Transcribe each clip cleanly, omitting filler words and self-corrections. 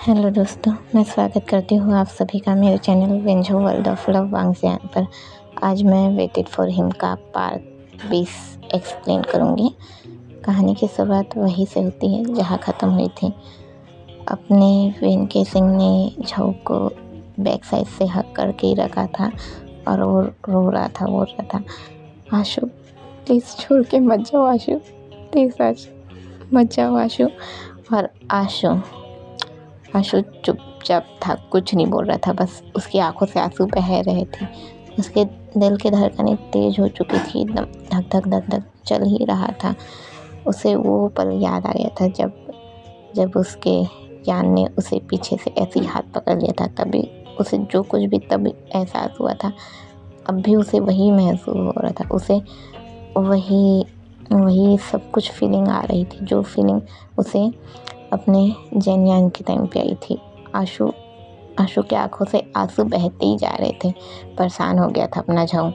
Hello दोस्तों, मैं स्वागत करती हूँ आप सभी का मेरे चैनल वेंझो वर्ल्ड ऑफ लव वांगजियान पर। आज मैं वेटेड फॉर हिम का पार्ट 20 एक्सप्लेन करूँगी। कहानी की शुरुआत वहीं से होती है जहाँ ख़त्म हुई थी। अपने वेन के सिंह ने झाऊ को बैक साइड से हक करके ही रखा था और वो रो रहा था, बोल रहा था, आशु प्लीज़ छोड़ के मत जाओ, आशु प्लीज़ आशु मत जाओ आशु। और आशु चुपचाप था, कुछ नहीं बोल रहा था, बस उसकी आंखों से आंसू बह रहे थे। उसके दिल की धड़कनें तेज हो चुकी थी, एकदम धक धक धक धक चल ही रहा था। उसे वो पल याद आ गया था जब उसके यान ने उसे पीछे से ऐसे ही हाथ पकड़ लिया था। तभी उसे जो कुछ भी तब एहसास हुआ था, अब भी उसे वही महसूस हो रहा था। उसे वही सब कुछ फीलिंग आ रही थी, जो फीलिंग उसे अपने जैनयान के टाइम पे आई थी। आशु की आंखों से आंसू बहते ही जा रहे थे। परेशान हो गया था अपना झाऊ,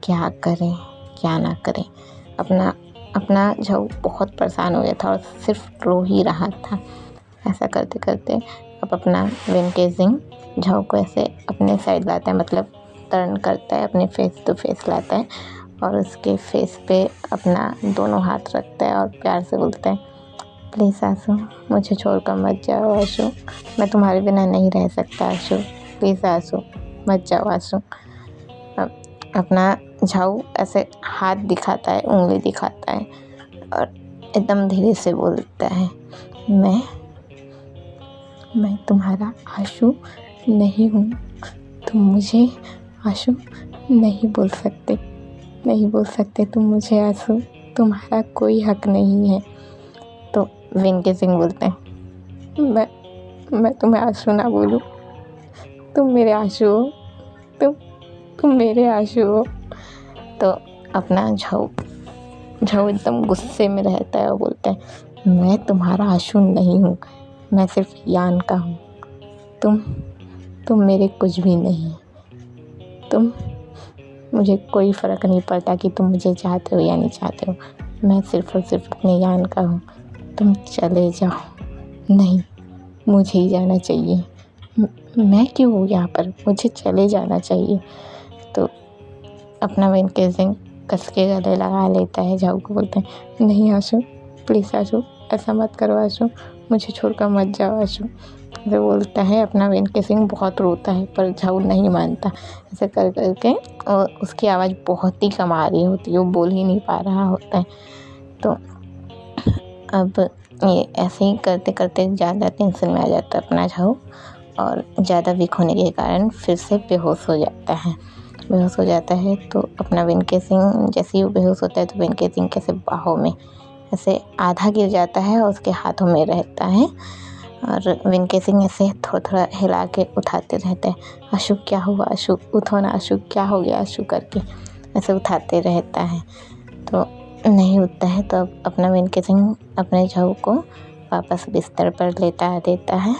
क्या करे क्या ना करे। अपना झाऊ बहुत परेशान हो गया था और सिर्फ रो ही रहा था। ऐसा करते करते अब अपना वेंकेजिंग झाऊ को ऐसे अपने साइड लाता है, मतलब टर्न करता है, अपने फेस टू फेस लाता है और उसके फेस पे अपना दोनों हाथ रखता है और प्यार से बोलता है, प्लीज़ आशु मुझे छोड़कर मत जाओ आशु, मैं तुम्हारे बिना नहीं रह सकता आशु, प्लीज़ आशु मत जाओ आशु। अपना झाऊ ऐसे हाथ दिखाता है, उंगली दिखाता है और एकदम धीरे से बोलता है, मैं तुम्हारा आशु नहीं हूँ, तुम मुझे आशु नहीं बोल सकते तुम मुझे आशु, तुम्हारा कोई हक नहीं है। तो वेंके सिंह बोलते हैं, मैं तुम्हें आशु ना बोलूं, तुम मेरे आशु हो, तुम मेरे आशु हो। तो अपना झाऊ एकदम गुस्से में रहता है और बोलता है, मैं तुम्हारा आशु नहीं हूँ, मैं सिर्फ यान का हूँ, तुम मेरे कुछ भी नहीं। मुझे कोई फ़र्क नहीं पड़ता कि तुम मुझे चाहते हो या नहीं चाहते हो, मैं सिर्फ और सिर्फ अपने यान का हूँ, तुम चले जाओ। नहीं, मुझे ही जाना चाहिए, मैं क्यों हूँ यहाँ पर, मुझे चले जाना चाहिए। तो अपना वेंके सिंह कस के गले लगा लेता है झाऊ को, बोलते हैं, नहीं आशु प्लीज़ आशु ऐसा मत करो आशु, मुझे छोड़कर मत जाओ आशु। ऐसे बोलता है अपना वेंके सिंह, बहुत रोता है पर झाऊ नहीं मानता। ऐसे कर करके और उसकी आवाज़ बहुत ही कम आ रही होती है, वो बोल ही नहीं पा रहा होता है। तो अब ये ऐसे ही करते करते ज़्यादा टेंशन में आ जाता है अपना झाऊ और ज़्यादा वीक होने के कारण फिर से बेहोश हो जाता है। तो अपना वेंके सिंह जैसे ही वो बेहोश होता है तो वेंके सिंह कैसे बाहों में ऐसे आधा गिर जाता है और उसके हाथों में रहता है और वेंके सिंह ऐसे थोड़ा थोड़ा हिला के उठाते रहते हैं, आशु क्या हुआ आशु, उठो ना आशु, क्या हो गया आशु, करके ऐसे उठाते रहता है। तो नहीं उठता है तो अब अपना वेंके सिंह अपने झाऊ को वापस बिस्तर पर लेटा देता है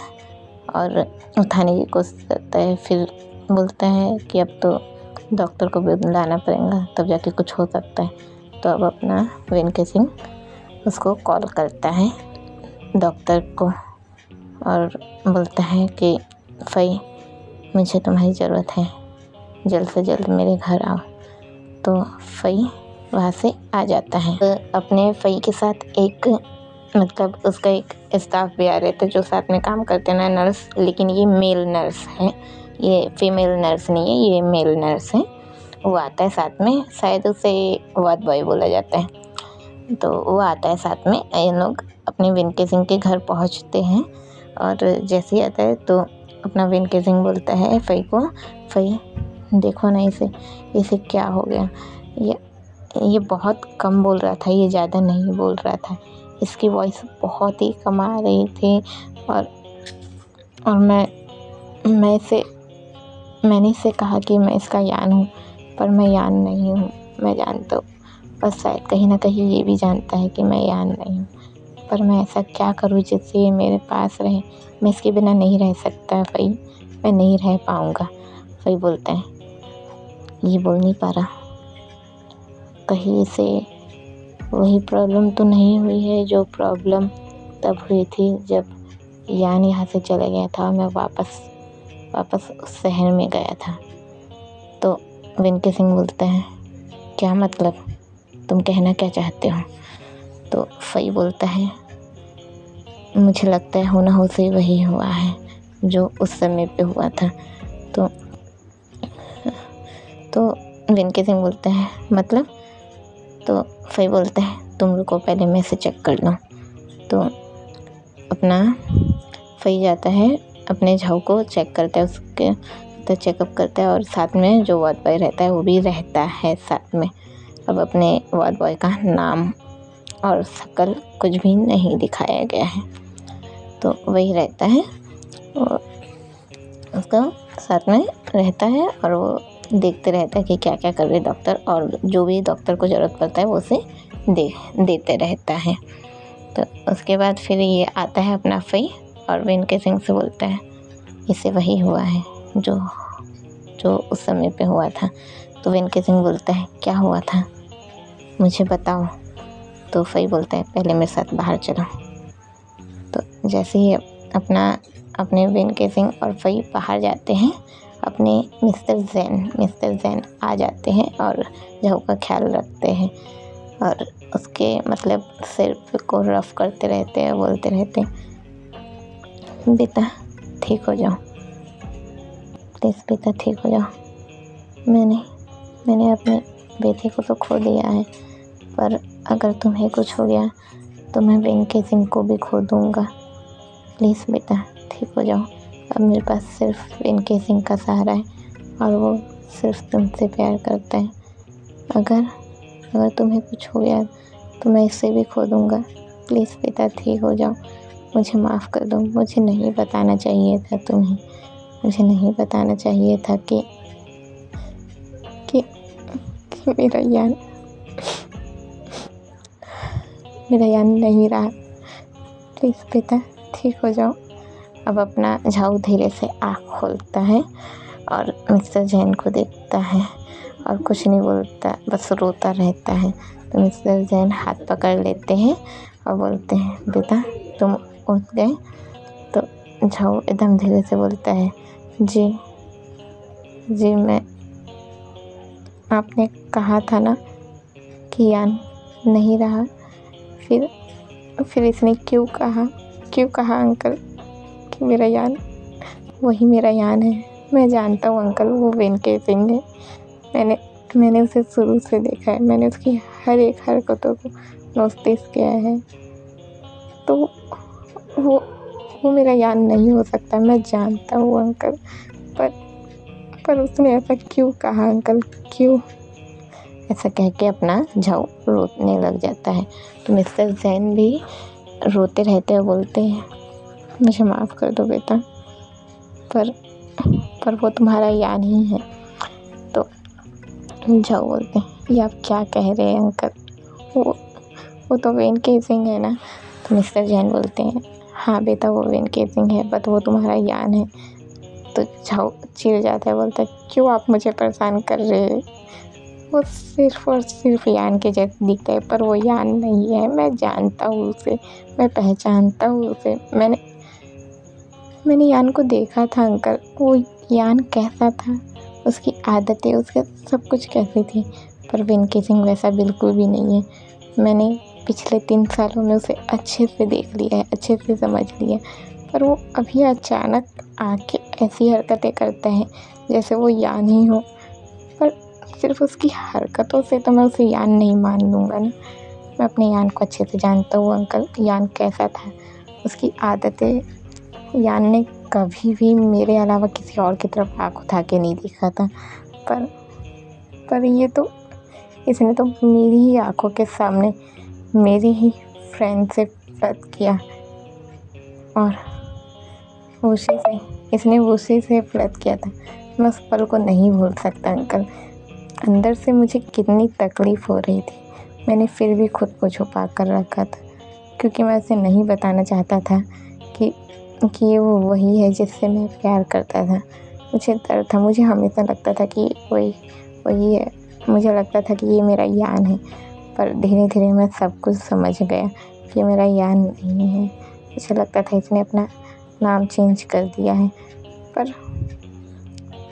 और उठाने की कोशिश करता है। फिर बोलता है कि अब तो डॉक्टर को भी बुलाना पड़ेगा, तब जाके कुछ हो सकता है। तो अब अपना वेंके सिंह उसको कॉल करता है डॉक्टर को और बोलता है कि फ़ई मुझे तुम्हारी ज़रूरत है, जल्द से जल्द मेरे घर आओ। तो फ़ई वहाँ से आ जाता है। तो अपने फ़ई के साथ एक मतलब उसका एक स्टाफ भी आ रहे थे जो साथ में काम करते हैं ना, नर्स, लेकिन ये मेल नर्स है, ये फीमेल नर्स नहीं है, ये मेल नर्स है। वो आता है साथ में, शायद उसे वार्ड बॉय बोला जाता है। तो वो आता है साथ में, ये लोग अपने वेंके सिंह के घर पहुंचते हैं और जैसे ही आता है तो अपना वेंके सिंह बोलता है फ़ई को, फ़ई देखो ना इसे क्या हो गया, ये बहुत कम बोल रहा था, ये ज़्यादा नहीं बोल रहा था, इसकी वॉइस बहुत ही कम आ रही थी और मैंने इससे कहा कि मैं इसका यान हूँ, पर मैं यान नहीं हूँ, मैं जानता हूँ, बस शायद कहीं ना कहीं ये भी जानता है कि मैं यान नहीं हूँ, पर मैं ऐसा क्या करूँ जिससे ये मेरे पास रहे, मैं इसके बिना नहीं रह सकता फ़ई, मैं नहीं रह पाऊँगा। फ़ई बोलता है, ये बोल नहीं पा रहा, कहीं से वही प्रॉब्लम तो नहीं हुई है जो प्रॉब्लम तब हुई थी जब यान यहाँ से चला गया था और मैं वापस उस शहर में गया था। तो वेंकी सिंह बोलता है, क्या मतलब, तुम कहना क्या चाहते हो? तो फई बोलता है, मुझे लगता है होना हो से वही हुआ है जो उस समय पे हुआ था। तो वेंकी सिंह बोलता है, मतलब? तो फई बोलता है, तुम रुको, पहले मैं इसे चेक कर लूँ। तो अपना फई जाता है, अपने झाऊ को चेक करता है, उसके तो चेकअप करता है और साथ में जो वार्ड बॉय रहता है वो भी रहता है साथ में। अब अपने वार्ड बॉय का नाम और शक्ल कुछ भी नहीं दिखाया गया है, तो वही रहता है, उसका साथ में रहता है और वो देखते रहता है कि क्या क्या कर रहे डॉक्टर, और जो भी डॉक्टर को ज़रूरत पड़ता है वो उसे देते रहता है। तो उसके बाद फिर ये आता है अपना फई और वेंकी सिंह से बोलता है, इससे वही हुआ है जो उस समय पे हुआ था। तो वेंकी सिंह बोलता है, क्या हुआ था, मुझे बताओ। तो फई बोलता है, पहले मेरे साथ बाहर चलो। तो जैसे ही अपने वेंकी सिंह और फई बाहर जाते हैं, अपने मिस्टर जैन आ जाते हैं और झाऊ का ख्याल रखते हैं और उसके मतलब सिर को रफ करते रहते हैं, बोलते रहते हैं, बेटा ठीक हो जाओ, प्लीज़ बेटा ठीक हो जाओ। मैंने अपने बेटे को तो खो दिया है, पर अगर तुम्हें कुछ हो गया तो मैं वेंकी सिंह को भी खो दूँगा। प्लीज़ बेटा ठीक हो जाओ। अब मेरे पास सिर्फ वेंकी सिंह का सहारा है और वो सिर्फ तुमसे प्यार करता है। अगर तुम्हें कुछ हो गया तो मैं इसे भी खो दूँगा। प्लीज़ बेटा ठीक हो जाओ, मुझे माफ़ कर दो। मुझे नहीं बताना चाहिए था तुम्हें, मुझे नहीं बताना चाहिए था कि मेरा यान नहीं रहा। प्लीज़ बेटा ठीक हो जाओ। अब अपना झाऊ धीरे से आँख खोलता है और मिस्टर जैन को देखता है और कुछ नहीं बोलता, बस रोता रहता है। तो मिस्टर जैन हाथ पकड़ लेते हैं और बोलते हैं, बेटा तुम उठ गए? तो झाऊ एकदम धीरे से बोलता है, जी मैं, आपने कहा था ना कि यान नहीं रहा, फिर इसने क्यों कहा अंकल कि मेरा यान, वही मेरा यान है। मैं जानता हूँ अंकल, वो वेंकी सिंह है। मैंने उसे शुरू से देखा है, मैंने उसकी हर एक हरकतों को नोटिस किया है। तो वो मेरा यान नहीं हो सकता, मैं जानता हूँ अंकल, पर उसने ऐसा क्यों कहा अंकल, क्यों? ऐसा कह के अपना झाऊ रोने लग जाता है। तो मिस्टर जैन भी रोते रहते हैं, बोलते हैं, मुझे माफ़ कर दो बेटा, पर वो तुम्हारा यान ही है। तो झाऊ बोलते हैं, ये आप क्या कह रहे हैं अंकल, वो तो वेंकी सिंह है ना। तो मिस्टर जैन बोलते हैं, हाँ बेटा वो वेंकी सिंह है, बट वो तुम्हारा यान है। तो झाऊ चिढ़ जाता है, बोलता है, क्यों आप मुझे परेशान कर रहे हैं? वो सिर्फ और सिर्फ यान के जैसे दिखता है, पर वो यान नहीं है। मैं जानता हूँ उसे, मैं पहचानता हूँ उसे। मैंने यान को देखा था अंकल, वो यान कैसा था, उसकी आदतें, उसका सब कुछ कैसी थी। पर वेंकी सिंह वैसा बिल्कुल भी नहीं है। मैंने पिछले 3 सालों में उसे अच्छे से देख लिया है, अच्छे से समझ लिया, पर वो अभी अचानक आके ऐसी हरकतें करता है जैसे वो यान ही हो। पर सिर्फ उसकी हरकतों से तो मैं उसे यान नहीं मान लूँगा ना। मैं अपने यान को अच्छे से जानता हूँ अंकल, यान कैसा था, उसकी आदतें। यान ने कभी भी मेरे अलावा किसी और की तरफ आँख उठा के नहीं देखा था, पर ये तो, इसने तो मेरी ही आँखों के सामने मेरी ही फ्रेंड से फ्लर्ट किया और उसी से फ्लर्ट किया था। मैं उस पल को नहीं भूल सकता अंकल। अंदर से मुझे कितनी तकलीफ़ हो रही थी, मैंने फिर भी खुद को छुपा कर रखा था, क्योंकि मैं उसे नहीं बताना चाहता था कि ये वो वही है जिससे मैं प्यार करता था। मुझे डर था, मुझे हमेशा लगता था कि वही है, मुझे लगता था कि ये मेरा यान है। पर धीरे धीरे मैं सब कुछ समझ गया कि मेरा यान नहीं है। मुझे लगता था इसने अपना नाम चेंज कर दिया है।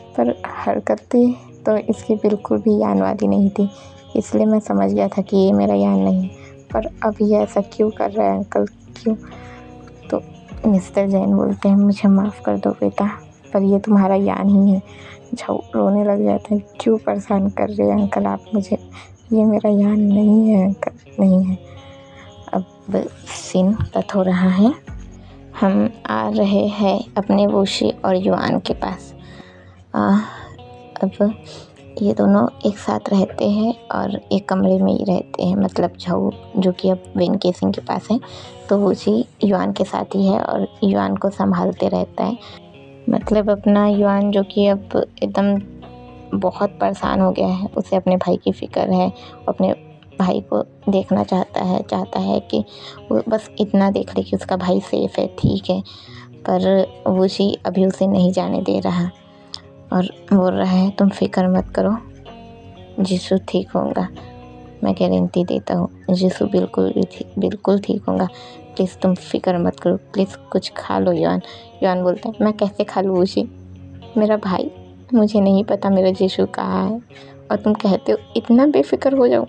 पर हरकतें तो इसकी बिल्कुल भी यान वाली नहीं थी, इसलिए मैं समझ गया था कि ये मेरा यान नहीं है। पर अब ये ऐसा क्यों कर रहा है अंकल, क्यों? तो मिस्टर जैन बोलते हैं, मुझे माफ़ कर दो बेटा, पर ये तुम्हारा यान ही है। झाऊ रोने लग जाते हैं, क्यों परेशान कर रहे हैं अंकल आप मुझे, ये मेरा यान नहीं है अंकल, नहीं है। अब सीन कट हो रहा है, हम आ रहे हैं अपने वोशी और युआन के पास। अब ये दोनों एक साथ रहते हैं और एक कमरे में ही रहते हैं, मतलब झाऊ जो कि अब वेन केसिंग के पास है, तो वोशी युआन के साथ ही है और युआन को संभालते रहता है। मतलब अपना युआन जो कि अब एकदम बहुत परेशान हो गया है, उसे अपने भाई की फ़िक्र है, अपने भाई को देखना चाहता है कि वो बस इतना देख ले कि उसका भाई सेफ़ है, ठीक है। पर वोशी अभी उसे नहीं जाने दे रहा और बोल रहा है, तुम फ़िक्र मत करो, जीसू ठीक होगा, मैं गारंटी देता हूँ, जीसू बिल्कुल ठीक होगा। प्लीज़ तुम फ़िक्र मत करो, प्लीज़ कुछ खा लो युआन बोलता है, मैं कैसे खा लूँ वोशी, मेरा भाई, मुझे नहीं पता मेरा जीसू कहाँ है और तुम कहते हो इतना बेफ़िक्र हो जाओ।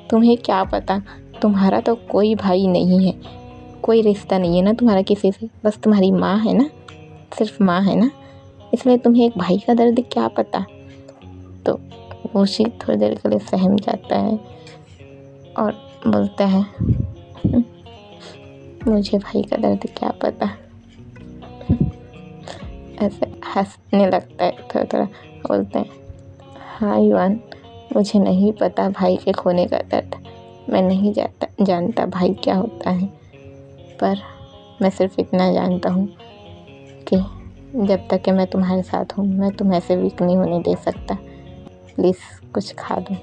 तुम्हें क्या पता, तुम्हारा तो कोई भाई नहीं है, कोई रिश्ता नहीं है ना तुम्हारा किसी से, बस तुम्हारी माँ है ना, सिर्फ माँ है ना, इसलिए तुम्हें एक भाई का दर्द क्या पता। तो वोशी थोड़ी देर के लिए सहम जाता है और बोलता है, मुझे भाई का दर्द क्या पता। ऐसे हंसने लगता है थोड़ा, बोलते हैं, हाँ युआन, मुझे नहीं पता भाई के खोने का दर्द, मैं नहीं जानता भाई क्या होता है, पर मैं सिर्फ इतना जानता हूँ कि जब तक कि मैं तुम्हारे साथ हूँ, मैं तुम्हें ऐसे वीक नहीं होने दे सकता, प्लीज़ कुछ खा दो।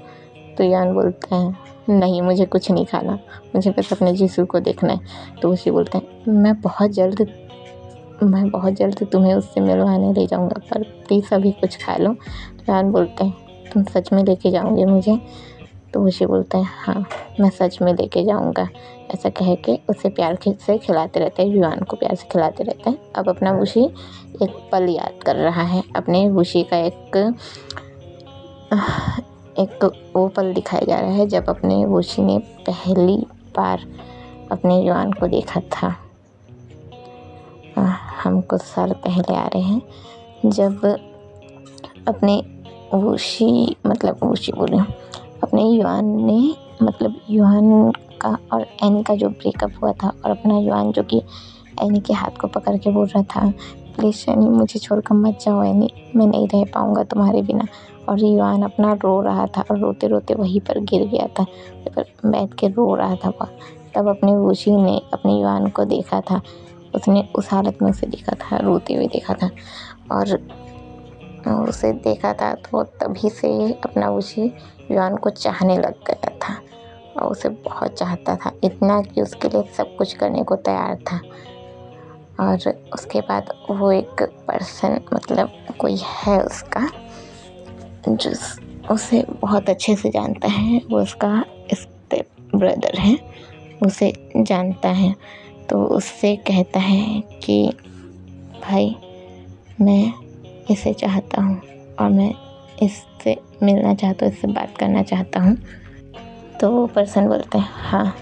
तो युआन बोलते हैं, नहीं मुझे कुछ नहीं खाना, मुझे बस अपने जीसू को देखना है। तो वोशी बोलते हैं, मैं बहुत जल्द तुम्हें उससे मिलवाने ले जाऊंगा, पर प्लीज़ अभी कुछ खा लो। युआन बोलते हैं, तुम सच में लेके जाओगे मुझे? तो वोशी बोलता है, हाँ मैं सच में लेके जाऊंगा। ऐसा कह के उसे प्यार से खिलाते रहते हैं, युआन को प्यार से खिलाते रहते हैं। अब अपना वोशी एक पल याद कर रहा है, अपने वोशी का एक वो पल दिखाया जा रहा है जब अपने वोशी ने पहली बार अपने युआन को देखा था। हम कुछ साल पहले आ रहे हैं, जब अपने अपने युआन का और एनी का जो ब्रेकअप हुआ था, और अपना युआन जो कि एनी के हाथ को पकड़ के बोल रहा था, प्लीज़ एनी मुझे छोड़कर मत जाओ एनी, मैं नहीं रह पाऊँगा तुम्हारे बिना। और युआन अपना रो रहा था और रोते रोते वहीं पर गिर गया था, बैठ के रो रहा था वह। तब अपने वोशी ने अपने युआन को देखा था, उसने उस हालत में उसे देखा था, रोते हुए देखा था, और उसे देखा था तो तभी से अपना वोशी युआन को चाहने लग गया था और उसे बहुत चाहता था, इतना कि उसके लिए सब कुछ करने को तैयार था। और उसके बाद वो एक पर्सन, मतलब कोई है उसका जो उसे बहुत अच्छे से जानता है, वो उसका स्टेप ब्रदर है, उसे जानता है, तो उससे कहता है कि भाई मैं इसे चाहता हूँ और मैं इससे मिलना चाहता हूँ, इससे बात करना चाहता हूँ। तो वो पर्सन बोलते हैं, हाँ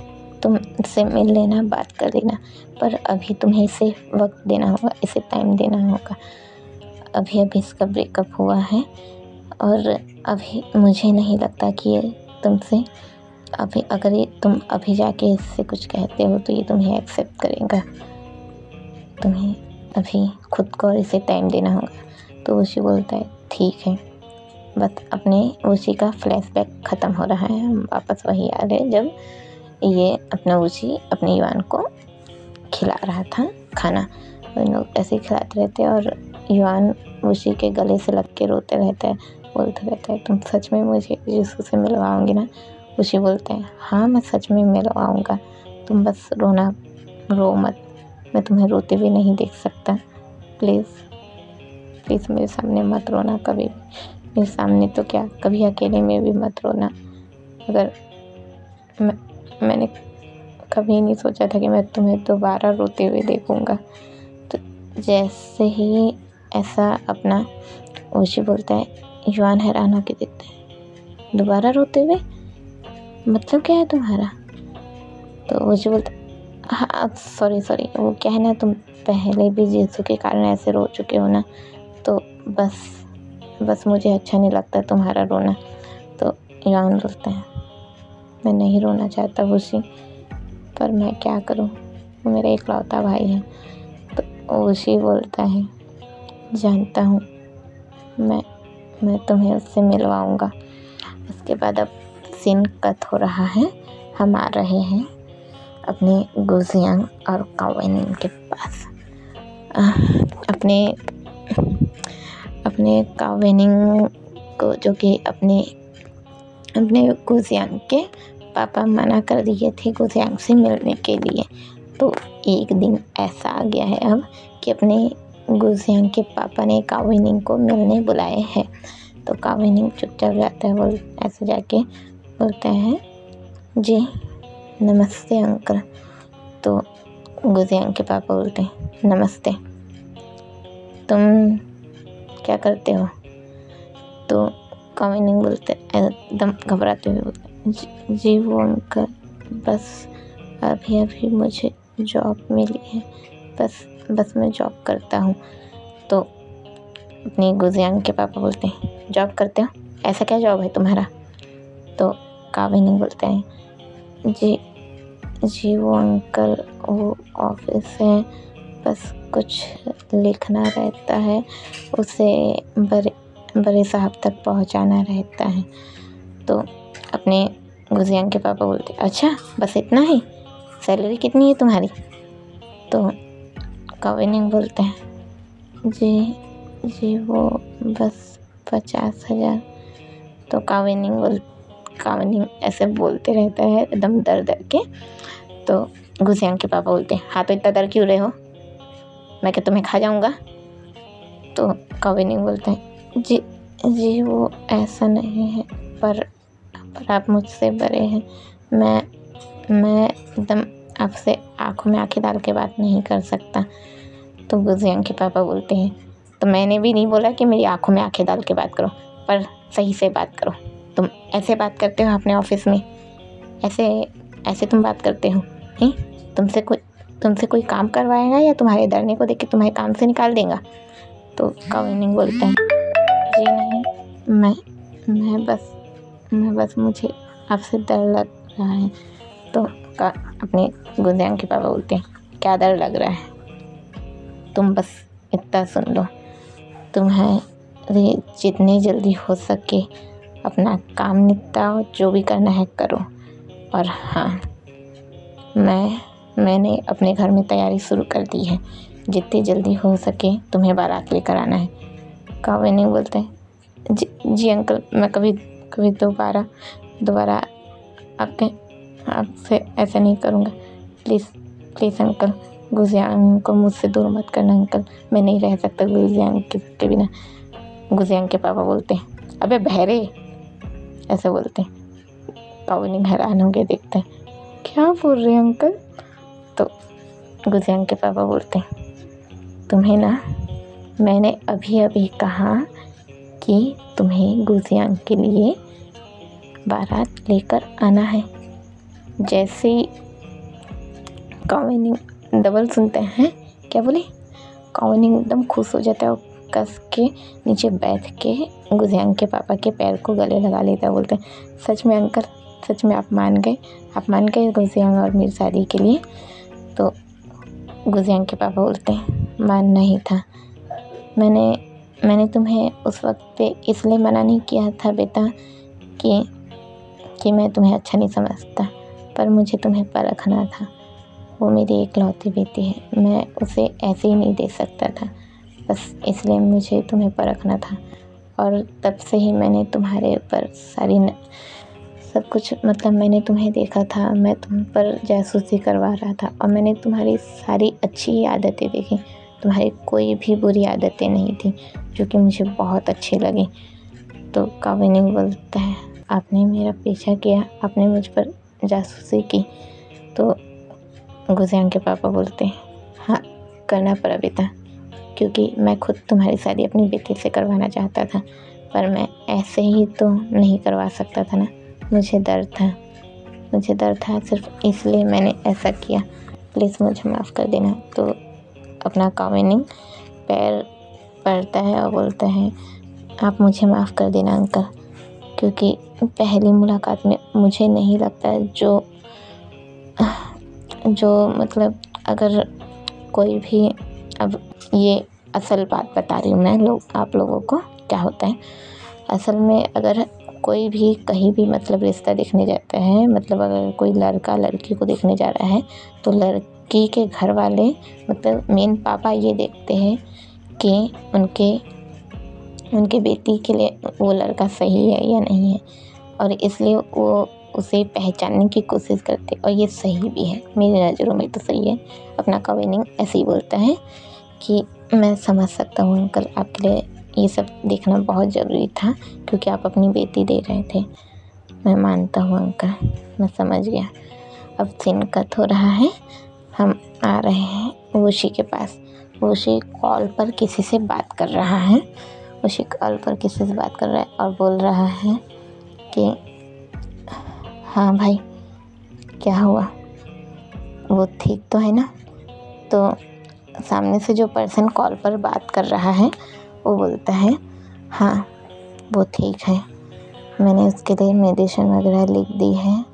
तुम इससे मिल लेना, बात कर लेना, पर अभी तुम्हें इसे वक्त देना होगा, इसे टाइम देना होगा। अभी इसका ब्रेकअप हुआ है और अभी मुझे नहीं लगता कि ये तुमसे अगर ये तुम अभी जाके इससे कुछ कहते हो तो ये तुम्हें एक्सेप्ट करेगा, तुम्हें अभी खुद को और इसे टाइम देना होगा। तो वोशी बोलता है, ठीक है। बस अपने वोशी का फ्लैशबैक ख़त्म हो रहा है, हम वापस वही आ रहे हैं जब ये अपना वोशी अपने युआन को खिला रहा था खाना। वो लोग ऐसे ही खिलाते रहते हैं और युआन वोशी के गले से लग के रोते रहता है, बोलते रहता है, तुम सच में मुझे जीसू से मिलवाओगे ना? वोशी बोलते हैं, हाँ मैं सच में मिलवाऊँगा, तुम बस रो मत, मैं तुम्हें रोते हुए नहीं देख सकता, प्लीज़ मेरे सामने मत रोना कभी भी, मेरे सामने तो क्या, कभी अकेले में भी मत रोना। अगर मैंने कभी नहीं सोचा था कि मैं तुम्हें दोबारा रोते हुए देखूँगा, तो जैसे ही ऐसा अपना ओशी बोलता है, युआन हैरान होकर देखता है, दोबारा रोते हुए, मतलब क्या है तुम्हारा? तो ओशी बोलता है, हाँ सॉरी सॉरी, वो क्या है ना, तुम पहले भी जीसू के कारण ऐसे रो चुके हो ना, तो बस मुझे अच्छा नहीं लगता तुम्हारा रोना। तो युआन बोलता है, मैं नहीं रोना चाहता ओशी, पर मैं क्या करूँ, वो मेरा इकलौता भाई है। तो ओशी बोलता है, जानता हूँ, मैं तुम्हें उससे मिलवाऊँगा। उसके बाद अब सीन कट हो रहा है, हम आ रहे हैं अपने गुजियांग और कावेनिंग के पास। अपने कावेनिंग को, जो कि अपने गुजियांग के पापा मना कर दिए थे गुजियांग से मिलने के लिए। तो एक दिन ऐसा आ गया है अब कि अपने गुजियांग के पापा ने कावेनिंग को मिलने बुलाए हैं। तो कावेनिंग चुपचाप जाता है, बोल ऐसे जाके बोलता है, जी नमस्ते अंकल। तो गुजियांग के पापा बोलते हैं, नमस्ते, तुम क्या करते हो? तो कावेनिंग बोलते एकदम घबराते हुए बोलते, जी वो अंकल, बस अभी मुझे जॉब मिली है, बस मैं जॉब करता हूँ। तो अपनी गुजियांग के पापा बोलते हैं, जॉब करते हो? ऐसा क्या जॉब है तुम्हारा? तो कावेनिंग बोलते हैं, जी वो अंकल, वो ऑफिस है, बस कुछ लिखना रहता है, उसे बड़े साहब तक पहुंचाना रहता है। तो अपने गुजियांग के पापा बोलते, अच्छा बस इतना ही, सैलरी कितनी है तुम्हारी? तो कावेनिंग बोलते हैं, जी वो बस 50,000। तो कावेनिंग ऐसे बोलते रहता है एकदम डर के। तो गुजियांग के पापा बोलते हैं, हाँ तो इतना डर क्यों रहे हो, मैं क्या तुम्हें खा जाऊंगा? तो कावेनिंग बोलते हैं, जी वो ऐसा नहीं है, पर आप मुझसे बड़े हैं, मैं एकदम आपसे आंखों में आंखें डाल के बात नहीं कर सकता। तो गुजियांग के पापा बोलते हैं, तो मैंने भी नहीं बोला कि मेरी आंखों में आंखें डाल के बात करो, पर सही से बात करो। तुम ऐसे बात करते हो अपने ऑफिस में, ऐसे तुम बात करते हो? हैं? तुमसे कोई काम करवाएगा या तुम्हारे डरने को देख के तुम्हारे काम से निकाल देगा? तो कावेनिंग बोलते हैं, जी नहीं, मैं बस मुझे आपसे डर लग रहा है। तो अपने गुजियांग के पापा बोलते हैं, क्या डर लग रहा है? तुम बस इतना सुन लो, तुम्हारे जितनी जल्दी हो सके अपना काम निपटाओ, जो भी करना है करो। और हाँ, मैंने अपने घर में तैयारी शुरू कर दी है, जितनी जल्दी हो सके तुम्हें बारात लेकर आना है। कावेनिंग बोलते हैं, जी अंकल, मैं कभी दोबारा आपसे ऐसा नहीं करूँगा, प्लीज़ अंकल, गुजियांग को मुझसे दूर मत करना अंकल, मैं नहीं रह सकता गुजियांग के बिना। गुजियांग के पापा बोलते हैं, अबे बहरे, ऐसे बोलते हैं। कावेनिंग हैरान हो के देखते हैं, क्या बोल रहे हैं अंकल? तो गुजियांग के पापा बोलते हैं, तुम्हें ना, मैंने अभी कहा कि तुम्हें गुजियांग के लिए बारात लेकर आना है। जैसे ही कावेनिंग डबल सुनते हैं, क्या बोले? कावेनिंग एकदम खुश हो जाता है और कस के नीचे बैठ के गुजियांग के पापा के पैर को गले लगा लेता है। बोलते हैं, सच में अंकल, सच में आप मान गए गुजियांग और मेरी शादी के लिए? तो गुजियांग के पापा बोलते हैं, मानना ही था, मैंने तुम्हें उस वक्त पे इसलिए मना नहीं किया था बेटा कि मैं तुम्हें अच्छा नहीं समझता, पर मुझे तुम्हें परखना था। वो मेरी इकलौती बेटी है, मैं उसे ऐसे ही नहीं दे सकता था, बस इसलिए मुझे तुम्हें परखना था। और तब से ही मैंने तुम्हारे ऊपर सब कुछ, मतलब मैंने तुम्हें देखा था, मैं तुम पर जासूसी करवा रहा था और मैंने तुम्हारी सारी अच्छी आदतें देखी, तुम्हारी कोई भी बुरी आदतें नहीं थी, जो कि मुझे बहुत अच्छी लगी। तो कावेनिंग बोलता है, आपने मेरा पीछा किया, आपने मुझ पर जासूसी की? तो गुजियांग के पापा बोलते हैं, हाँ करना पड़ा बेटा, क्योंकि मैं खुद तुम्हारी शादी अपनी बेटी से करवाना चाहता था, पर मैं ऐसे ही तो नहीं करवा सकता था ना। मुझे डर था सिर्फ इसलिए मैंने ऐसा किया। प्लीज़ मुझे माफ़ कर देना। तो अपना कॉवेनिंग पैर पड़ता है और बोलता है, आप मुझे माफ़ कर देना अंकल, क्योंकि पहली मुलाकात में मुझे नहीं लगता जो मतलब अगर कोई भी, अब ये असल बात बता रही हूँ मैं आप लोगों को क्या होता है। असल में अगर कोई भी कहीं भी मतलब रिश्ता देखने जाता है, मतलब अगर कोई लड़का लड़की को देखने जा रहा है तो लड़की के घर वाले मतलब मेन पापा ये देखते हैं कि उनके बेटी के लिए वो लड़का सही है या नहीं है, और इसलिए वो उसे पहचानने की कोशिश करते, और ये सही भी है, मेरी नज़रों में तो सही है। अपना कॉवेनिंग ऐसे ही बोलता है कि मैं समझ सकता हूँ अंकल, आपके लिए ये सब देखना बहुत ज़रूरी था क्योंकि आप अपनी बेटी दे रहे थे। मैं मानता हूँ अंकल, मैं समझ गया। अब सीन कट हो रहा है, हम आ रहे हैं वोशी के पास। वोशी कॉल पर किसी से बात कर रहा है। और बोल रहा है कि हाँ भाई, क्या हुआ, वो ठीक तो है ना। तो सामने से जो पर्सन कॉल पर बात कर रहा है वो बोलता है, हाँ वो ठीक है, मैंने उसके लिए मेडिसिन वगैरह लिख दी है।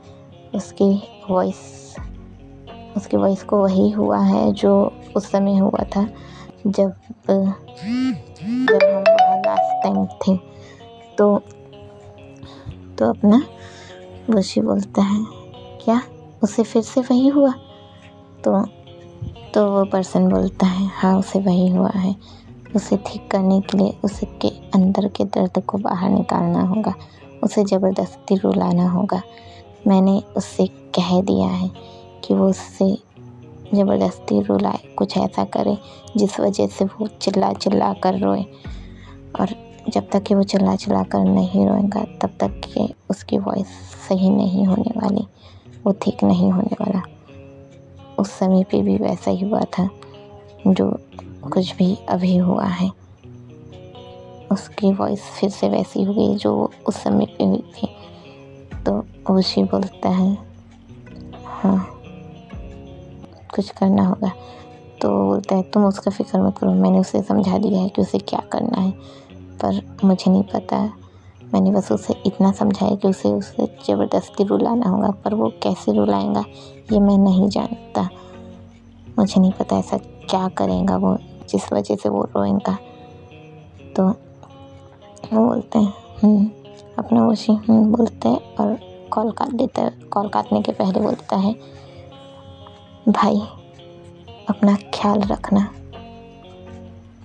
उसकी वॉइस को वही हुआ है जो उस समय हुआ था जब हम वहाँ लास्ट टाइम थे। तो अपना वशी बोलता है, क्या उसे फिर से वही हुआ? तो वो पर्सन बोलता है, हाँ उसे वही हुआ है। उसे ठीक करने के लिए उसके अंदर के दर्द को बाहर निकालना होगा, उसे ज़बरदस्ती रुलाना होगा। मैंने उससे कह दिया है कि वो उससे ज़बरदस्ती रुलाए, कुछ ऐसा करे जिस वजह से वो चिल्ला चिल्ला कर रोए, और जब तक कि वो चिल्ला चिल्ला कर नहीं रोएगा तब तक कि उसकी वॉइस सही नहीं होने वाली, वो ठीक नहीं होने वाला। उस समय पे भी वैसा ही हुआ था जो कुछ भी अभी हुआ है। उसकी वॉइस फिर से वैसी हो गई जो उस समय पे हुई थी। तो वशी बोलता है, हाँ कुछ करना होगा। तो बोलता है, तुम उसका फिक्र मत करो, मैंने उसे समझा दिया है कि उसे क्या करना है, पर मुझे नहीं पता। मैंने बस उसे इतना समझाया कि उसे ज़बरदस्ती रुलाना होगा, पर वो कैसे रुलाएगा ये मैं नहीं जानता। मुझे नहीं पता ऐसा क्या करेगा वो जिस वजह से वो रोएगा। तो वो बोलते हैं अपना वशी बोलते हैं और कॉल काट देता है। कॉल काटने के पहले बोलता है, भाई अपना ख्याल रखना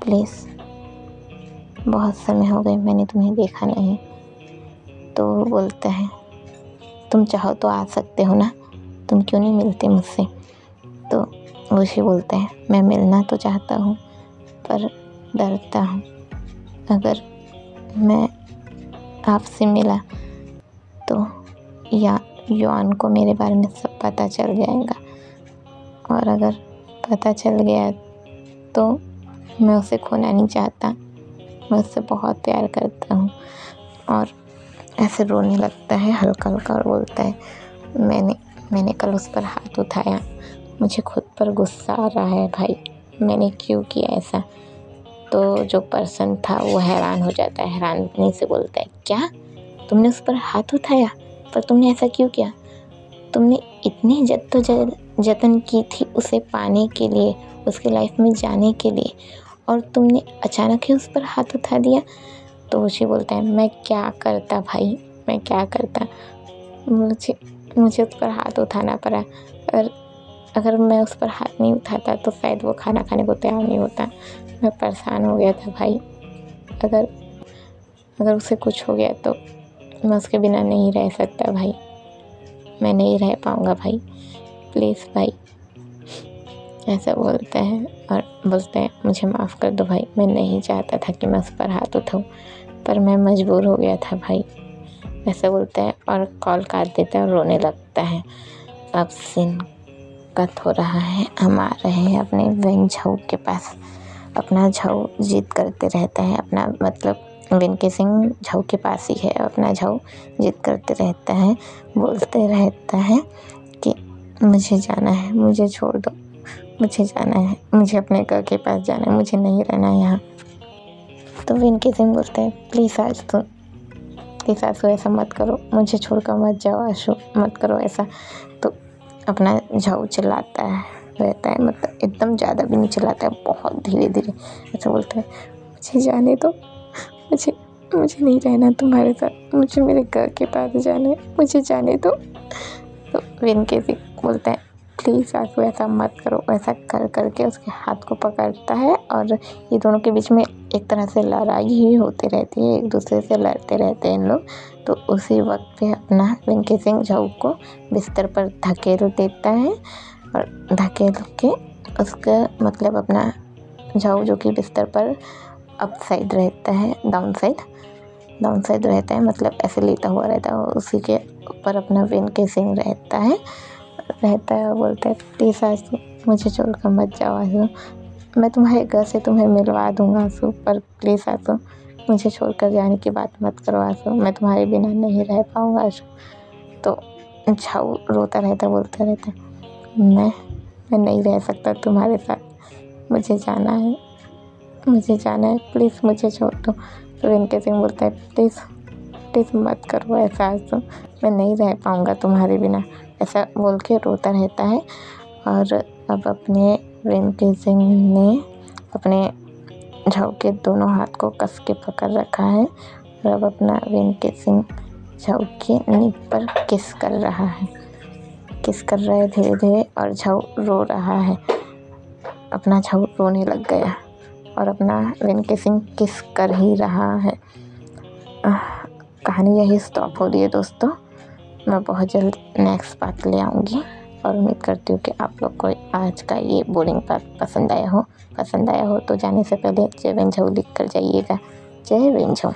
प्लीज़, बहुत समय हो गए मैंने तुम्हें देखा नहीं। तो वो बोलता है, तुम चाहो तो आ सकते हो ना, तुम क्यों नहीं मिलते मुझसे? तो वशी बोलता है, मैं मिलना तो चाहता हूँ पर डरता हूँ, अगर मैं आपसे मिला तो युआन को मेरे बारे में सब पता चल जाएगा, और अगर पता चल गया तो मैं उसे खोना नहीं चाहता। मैं उससे बहुत प्यार करता हूँ। और ऐसे रोने लगता है हल्का हल्का और बोलता है, मैंने कल उस पर हाथ उठाया, मुझे खुद पर गुस्सा आ रहा है भाई, मैंने क्यों किया ऐसा? तो जो पर्सन था वो हैरान हो जाता है, हैरानी से बोलता है, क्या तुमने उस पर हाथ उठाया? पर तुमने ऐसा क्यों किया? तुमने इतनी जद्दोजहद की थी उसे पाने के लिए, उसके लाइफ में जाने के लिए, और तुमने अचानक ही उस पर हाथ उठा दिया। तो वशी बोलता है, मैं क्या करता भाई, मैं क्या करता, मुझे उस पर हाथ उठाना पड़ा, और अगर मैं उस पर हाथ नहीं उठाता तो शायद वो खाना खाने को तैयार नहीं होता। मैं परेशान हो गया था भाई, अगर उसे कुछ हो गया तो मैं उसके बिना नहीं रह सकता भाई, मैं नहीं रह पाऊँगा भाई, प्लीज़ भाई। ऐसा बोलता है और बोलता है, मुझे माफ़ कर दो भाई, मैं नहीं चाहता था कि मैं उस पर हाथ उठाऊँ, पर मैं मजबूर हो गया था भाई। ऐसा बोलता है और कॉल काट देता है और रोने लगता है। अब सीन कट हो रहा है, हम आ रहे हैं अपने वेंझाऊ के पास। अपना झाऊ जिद करते रहता है, अपना मतलब वेंकी सिंह झाऊ के पास ही है। अपना झाऊ जिद करते रहता है, बोलते रहता है कि मुझे जाना है, मुझे छोड़ दो, मुझे जाना है, मुझे अपने घर के पास जाना है, मुझे नहीं रहना है यहाँ। तो वेंकी सिंह बोलता है प्लीज़ आशु ऐसा मत करो, मुझे छोड़कर मत जाओ आशु, मत करो ऐसा। तो अपना झाऊ चिल्लाता है रहता है, मतलब एकदम ज़्यादा भी नहीं चिल्लाता है, बहुत धीरे धीरे ऐसा बोलता है मुझे जाने दो, मुझे नहीं रहना तुम्हारे साथ, मुझे मेरे घर के पास जाना है, मुझे जाने दो। तो वेंकी सिंह बोलता है प्लीज़ आशु ऐसा मत करो। ऐसा कर करके उसके हाथ को पकड़ता है और ये दोनों के बीच में एक तरह से लड़ाई ही होती रहती है, एक दूसरे से लड़ते रहते हैं इन लोग। तो उसी वक्त पे अपना वेंकी सिंह झाऊ को बिस्तर पर धकेल देता है और धकेल के उसका मतलब अपना झाऊ जो कि बिस्तर पर अप साइड रहता है, डाउन साइड रहता है, मतलब ऐसे लेटा हुआ रहता है, उसी के ऊपर अपना वेंकी सिंह रहता है और बोलता है प्लीज़ आशु मुझे छोड़कर मत जाओ आशु, मैं तुम्हारे घर से तुम्हें मिलवा दूँगा आशु, पर प्लीज़ आशु मुझे छोड़कर जाने की बात मत करो आशु, मैं तुम्हारे बिना नहीं रह पाऊँगा आशु। तो झाऊ रोता रहता, बोलता रहता मैं नहीं रह सकता तुम्हारे साथ, मुझे जाना है, प्लीज़ मुझे छोड़ दो। तो वेंकी सिंह बोलता है प्लीज़ मत करो ऐसा आशु, मैं नहीं रह पाऊँगा तुम्हारे बिना, ऐसा बोल के रोता रहता है। और अब अपने वेंकी सिंह ने अपने झाऊ के दोनों हाथ को कस के पकड़ रखा है और अब अपना वेंकी सिंह झाऊ की नींद पर किस कर रहा है धीरे धीरे, और झाऊ रो रहा है। अपना झाऊ रोने लग गया और अपना वेंकी सिंह किस कर ही रहा है। कहानी यही स्टॉप हो रही है दोस्तों। मैं बहुत जल्द नेक्स्ट पार्ट ले आऊँगी और उम्मीद करती हूँ कि आप लोग को आज का ये बोरिंग पार्ट पसंद आया हो। तो जाने से पहले जय वें झाऊ लिख कर जाइएगा। जय वें झाऊ।